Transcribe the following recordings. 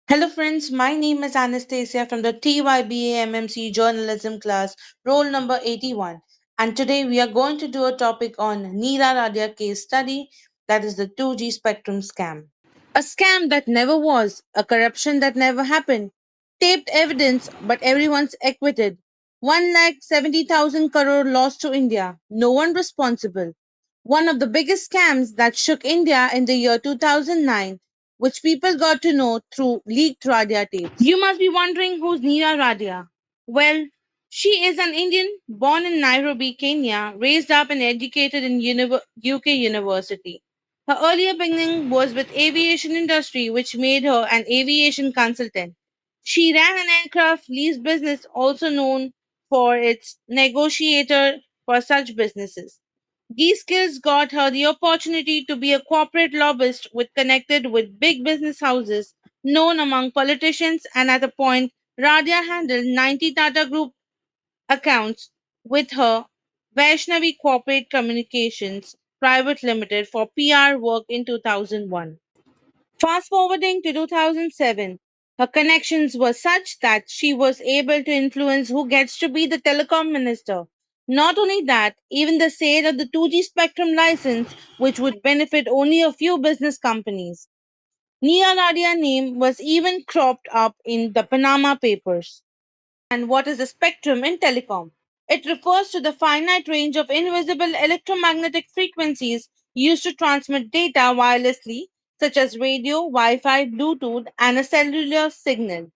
Hello, friends. My name is Anastasia from the TYBAMMC journalism class, roll number 81. And today we are going to do a topic on Nira Radia case study, that is the 2G spectrum scam. A scam that never was, a corruption that never happened. Taped evidence, but everyone's acquitted. 1,70,000 crore lost to India, no one responsible. One of the biggest scams that shook India in the year 2009, which people got to know through leaked Radia tapes. You must be wondering who's Nira Radia. Well, she is an Indian born in Nairobi, Kenya, raised up and educated in UK University. Her earlier beginning was with aviation industry, which made her an aviation consultant. She ran an aircraft lease business, also known for its negotiator for such businesses. These skills got her the opportunity to be a corporate lobbyist with connected with big business houses known among politicians, and at a point Radia handled 90 Tata Group accounts with her Vaishnavi Corporate Communications Private Limited for PR work in 2001. Fast forwarding to 2007, her connections were such that she was able to influence who gets to be the telecom minister. Not only that, even the sale of the 2G spectrum license, which would benefit only a few business companies. Nia Nadia name was even cropped up in the Panama Papers. And what is a spectrum in telecom? It refers to the finite range of invisible electromagnetic frequencies used to transmit data wirelessly, such as radio, Wi Fi, Bluetooth, and a cellular signal.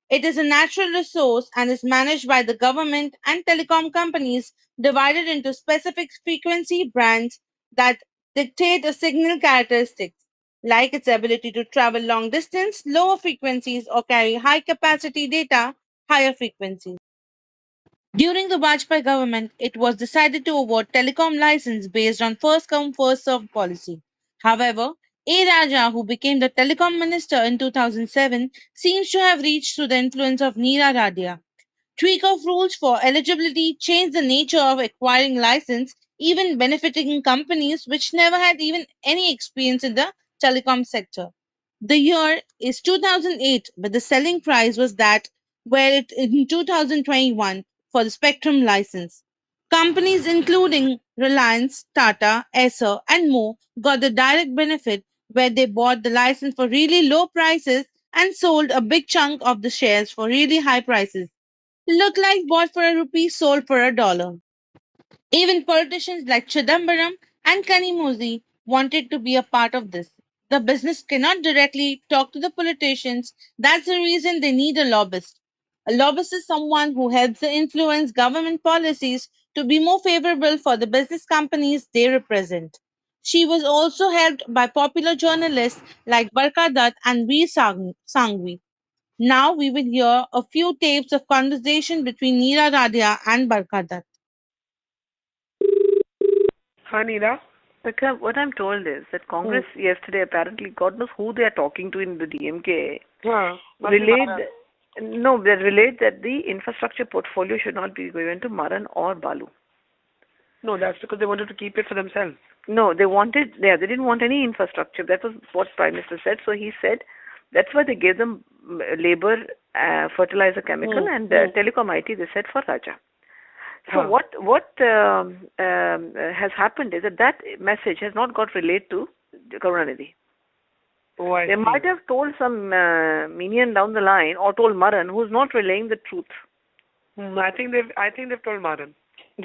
It is a natural resource and is managed by the government and telecom companies, divided into specific frequency bands that dictate a signal characteristics, like its ability to travel long distance, lower frequencies, or carry high capacity data, higher frequencies. During the Vajpayee government, it was decided to award telecom license based on first come first served policy. However, A. Raja, who became the telecom minister in 2007, seems to have reached through the influence of Neera Radia. Tweak of rules for eligibility changed the nature of acquiring license, even benefiting companies which never had even any experience in the telecom sector. The year is 2008, but the selling price was that where it in 2021 for the spectrum license. Companies including Reliance, Tata, Acer, and more got the direct benefit where they bought the license for really low prices and sold a big chunk of the shares for really high prices. Look like bought for a rupee, sold for a dollar. Even politicians like Chidambaram and Kanimozhi wanted to be a part of this. The business cannot directly talk to the politicians. That's the reason they need a lobbyist. A lobbyist is someone who helps to influence government policies to be more favorable for the business companies they represent. She was also helped by popular journalists like Barka Dutt and Sangvi. Now we will hear a few tapes of conversation between Neera Radia and Barka Dutt. Hi, Nira. Because what I'm told is that Hmm. Congress yesterday apparently, God knows who they are talking to in the DMK, Huh. Nothing relayed, matter. no, they relayed that the infrastructure portfolio should not be given to Maran or Balu. No, that's because they wanted to keep it for themselves. No, they wanted, yeah, they didn't want any infrastructure. That was what Prime Minister said. So he said that's why they gave them labor, fertilizer, chemical, Hmm. and Hmm. telecom IT. They said for Raja. So Huh. what has happened is that that message has not got relayed to Karunanidhi. Oh, I They see. might have told some minion down the line or told Maran who's not relaying the truth. I think they've told Maran.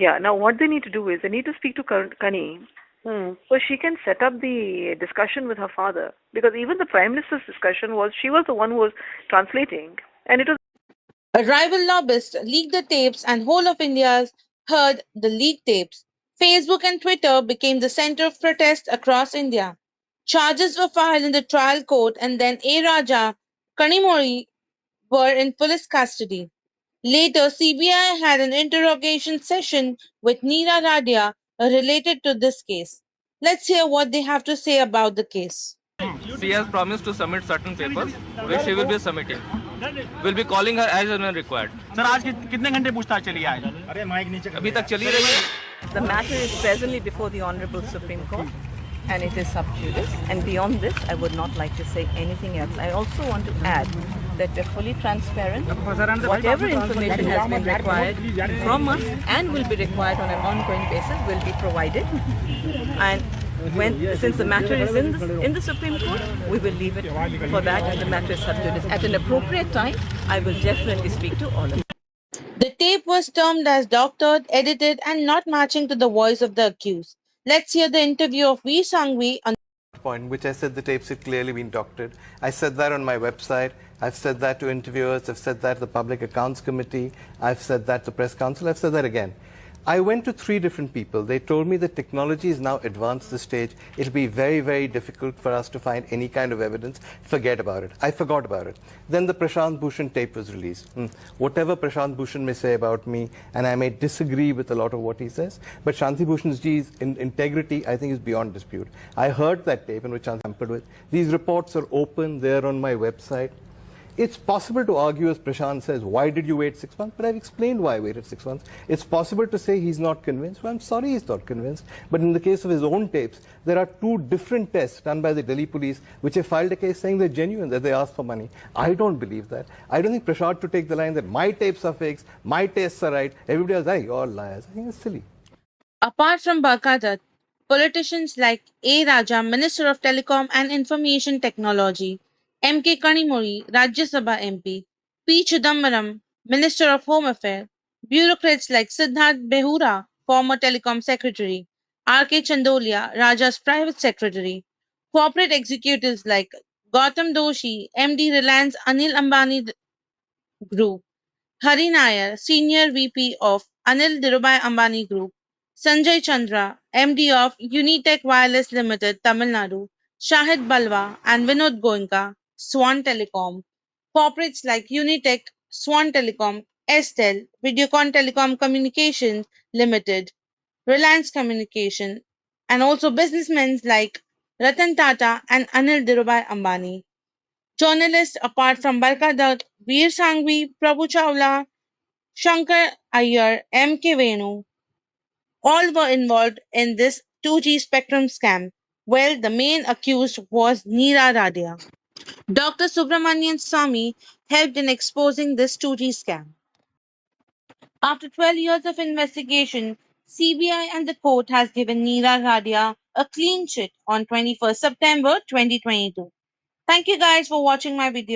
Yeah, now what they need to do is they need to speak to Kani Hmm. so she can set up the discussion with her father. Because even the Prime Minister's discussion was, she was the one who was translating. And it was A rival lobbyist leaked the tapes, and whole of India heard the leaked tapes. Facebook and Twitter became the center of protest across India. Charges were filed in the trial court, and then A. Raja Kanimori were in police custody. Later, CBI had an interrogation session with Neera Radia related to this case. Let's hear what they have to say about the case. She has promised to submit certain papers, which she will be submitting. We'll be calling her as and when required. Sir आज कितने घंटे पूछताछ चली आज अरे mic नीचे अभी तक चली रही है. The matter is presently before the Honorable Supreme Court. and it is sub judice. And beyond this, I would not like to say anything else. I also want to add that we're fully transparent. Whatever information has been required from us and will be required on an ongoing basis will be provided. And since the matter is in the Supreme Court, we will leave it for that, and the matter is sub judice. At an appropriate time, I will definitely speak to all of you. The tape was termed as doctored, edited, and not matching to the voice of the accused. Let's hear the interview of Veer Sanghvi on point, which I said the tapes had clearly been doctored. I said that on my website. I've said that to interviewers. I've said that to the Public Accounts Committee. I've said that to Press Council. I've said that again. I went to 3 different people. They told me that technology is now advanced the stage. It'll be very, very difficult for us to find any kind of evidence. Forget about it. I forgot about it. Then the Prashant Bhushan tape was released. Whatever Prashant Bhushan may say about me, and I may disagree with a lot of what he says, but Shanti Bhushan's integrity, I think, is beyond dispute. I heard that tape in which I'm tampered with. These reports are open. They're on my website. It's possible to argue, as Prashant says, why did you wait 6 months? But I've explained why I waited 6 months. It's possible to say he's not convinced. Well, I'm sorry he's not convinced. But in the case of his own tapes, there are 2 different tests done by the Delhi police, which have filed a case saying they're genuine, that they asked for money. I don't believe that. I don't think Prashant to take the line that my tapes are fakes, my tests are right, everybody else, hey, you're all liars. I think it's silly. Apart from Barkadat, politicians like A. Raja, Minister of Telecom and Information Technology, M.K. Kanimuri, Rajya Sabha MP, P. Chidambaram, Minister of Home Affairs, bureaucrats like Siddharth Behura, former Telecom Secretary, R.K. Chandolia, Raja's private secretary, corporate executives like Gautam Doshi, MD Reliance Anil Ambani Group, Hari Nair, Senior VP of Anil Dhirubhai Ambani Group, Sanjay Chandra, MD of Unitech Wireless Limited, Tamil Nadu, Shahid Balwa, and Vinod Goenka, Swan Telecom. Corporates like Unitech, Swan Telecom, Estel, Videocon Telecom Communications Limited, Reliance Communication, and also businessmen like Ratan Tata and Anil Dhirubhai Ambani. Journalists apart from Barka Dutt, Veer Sanghvi, Prabhu Chawla, Shankar Iyer, M.K. Venu, all were involved in this 2G spectrum scam. Well, the main accused was Nira Radia. Dr. Subramanian Swamy helped in exposing this 2G scam. After 12 years of investigation, CBI and the court has given Nira Radia a clean chit on 21st September 2022. Thank you guys for watching my video.